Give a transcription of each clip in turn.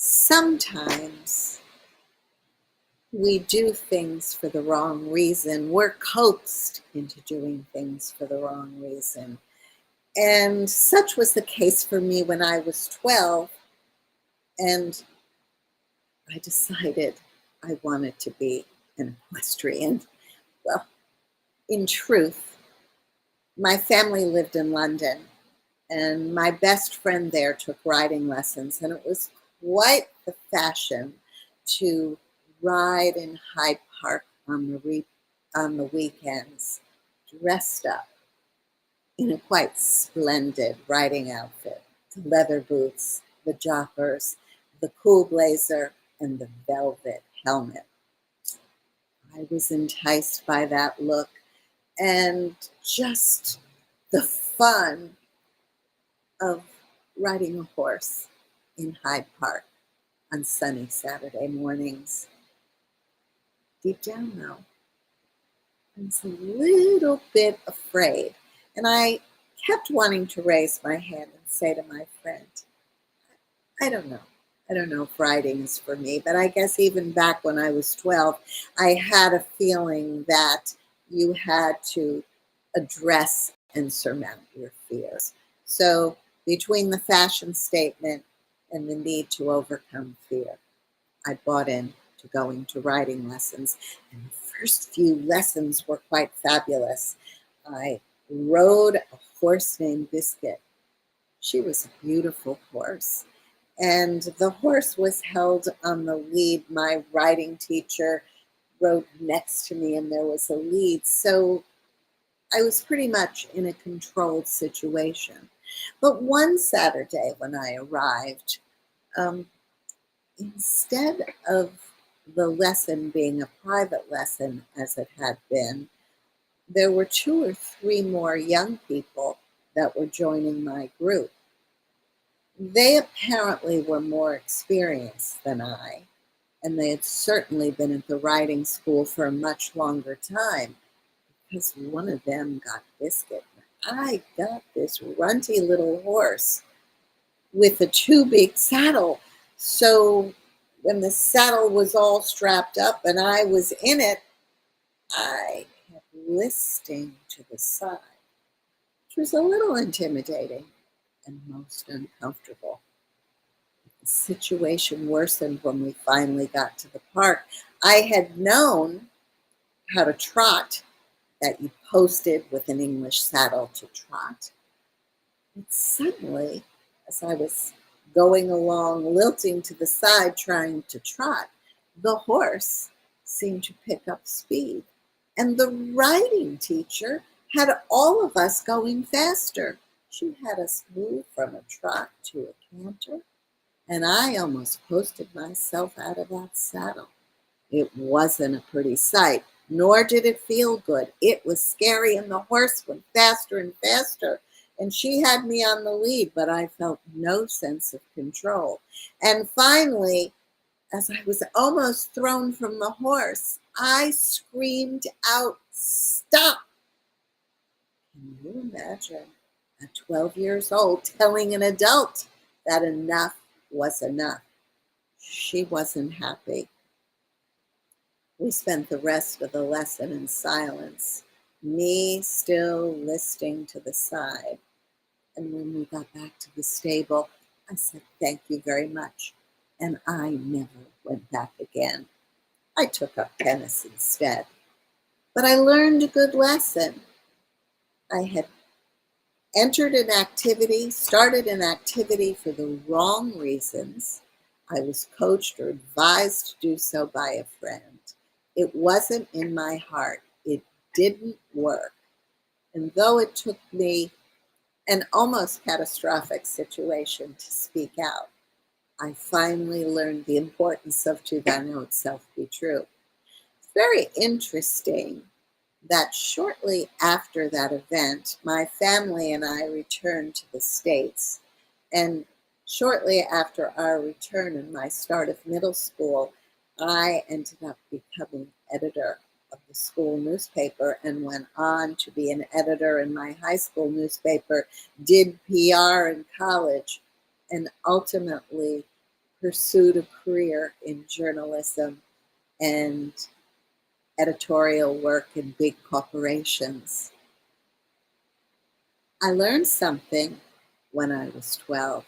Sometimes we do things for the wrong reason. We're coaxed into doing things for the wrong reason. And such was the case for me when I was 12, and I decided I wanted to be an equestrian. Well, in truth, my family lived in London, and my best friend there took riding lessons, and it was quite the fashion to ride in Hyde Park on the weekends, dressed up in a quite splendid riding outfit, the leather boots, the joppers, the cool blazer, and the velvet helmet. I was enticed by that look and just the fun of riding a horse in Hyde Park on sunny Saturday mornings. Deep down, though, I was a little bit afraid, and I kept wanting to raise my hand and say to my friend, I don't know. I don't know if riding is for me, but I guess even back when I was 12, I had a feeling that you had to address and surmount your fears. So, between the fashion statement and the need to overcome fear, I bought in to going to riding lessons. And the first few lessons were quite fabulous. I rode a horse named Biscuit. She was a beautiful horse. And the horse was held on the lead. My riding teacher rode next to me, and there was a lead. So I was pretty much in a controlled situation. But one Saturday when I arrived, um, instead of the lesson being a private lesson as it had been, there were two or three more young people that were joining my group. They apparently were more experienced than I, and they had certainly been at the riding school for a much longer time because one of them got Biscuit. I got this runty little horse with a too big saddle. So when the saddle was all strapped up and I was in it, I kept listing to the side, which was a little intimidating and most uncomfortable. The situation worsened when we finally got to the park. I had known how to trot, that you posted with an English saddle to trot. But suddenly, as I was going along, lilting to the side, trying to trot, the horse seemed to pick up speed. And the riding teacher had all of us going faster. She had us move from a trot to a canter, and I almost posted myself out of that saddle. It wasn't a pretty sight, nor did it feel good. It was scary, and the horse went faster and faster. And she had me on the lead, but I felt no sense of control. And finally, as I was almost thrown from the horse, I screamed out, "Stop!" Can you imagine at 12 years old telling an adult that enough was enough? She wasn't happy. We spent the rest of the lesson in silence, me still listening to the side. And when we got back to the stable, I said, "Thank you very much." And I never went back again. I took up tennis instead. But I learned a good lesson. I had started an activity for the wrong reasons. I was coached or advised to do so by a friend. It wasn't in my heart. It didn't work. And though it took me an almost catastrophic situation to speak out, I finally learned the importance of "to thine own self be true." It's very interesting that shortly after that event, my family and I returned to the States. And shortly after our return and my start of middle school, I ended up becoming editor of the school newspaper and went on to be an editor in my high school newspaper, did PR in college, and ultimately pursued a career in journalism and editorial work in big corporations. I learned something when I was 12,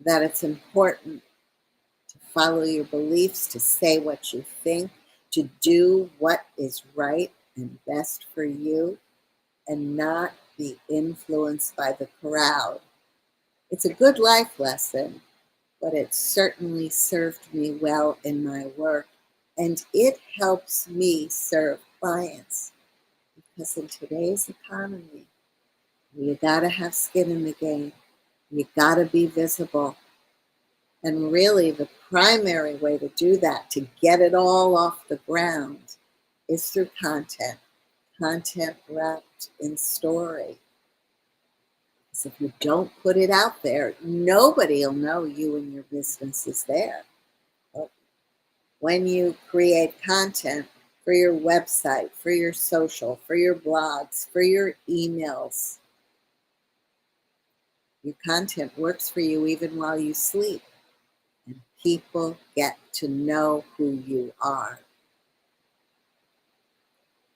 that it's important to follow your beliefs, to say what you think, to do what is right and best for you, and not be influenced by the crowd. It's a good life lesson, but it certainly served me well in my work, and it helps me serve clients because in today's economy, you gotta have skin in the game. You gotta be visible. And really, the primary way to do that, to get it all off the ground, is through content wrapped in story. Because if you don't put it out there, nobody will know you and your business is there. But when you create content for your website, for your social, for your blogs, for your emails, your content works for you even while you sleep. And people get to know who you are.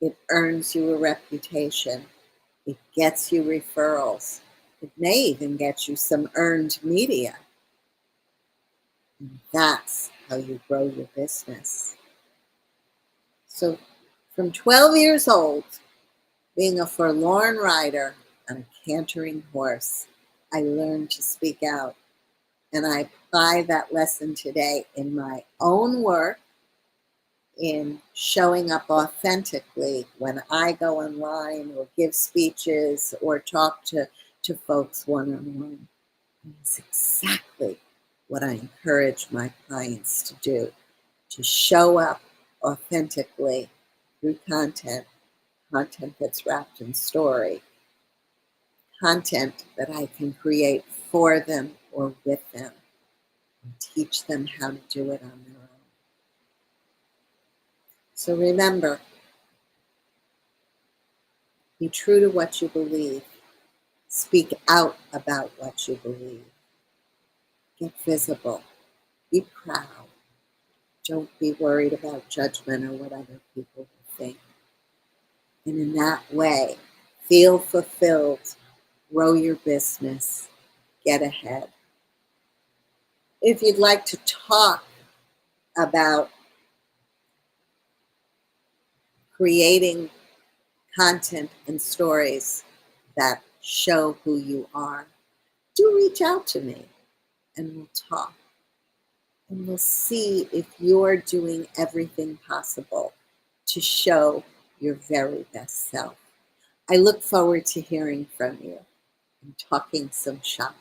It earns you a reputation. It gets you referrals. It may even get you some earned media. And that's how you grow your business. So from 12 years old, being a forlorn rider on a cantering horse, I learned to speak out. And I apply that lesson today in my own work, in showing up authentically when I go online or give speeches or talk to folks one-on-one. It's exactly what I encourage my clients to do, to show up authentically through content that's wrapped in story, content that I can create for them or with them, and teach them how to do it on their own. So remember, be true to what you believe. Speak out about what you believe. Get visible. Be proud. Don't be worried about judgment or what other people will think. And in that way, feel fulfilled, grow your business, get ahead. If you'd like to talk about creating content and stories that show who you are, do reach out to me and we'll talk. And we'll see if you're doing everything possible to show your very best self. I look forward to hearing from you and talking some shop.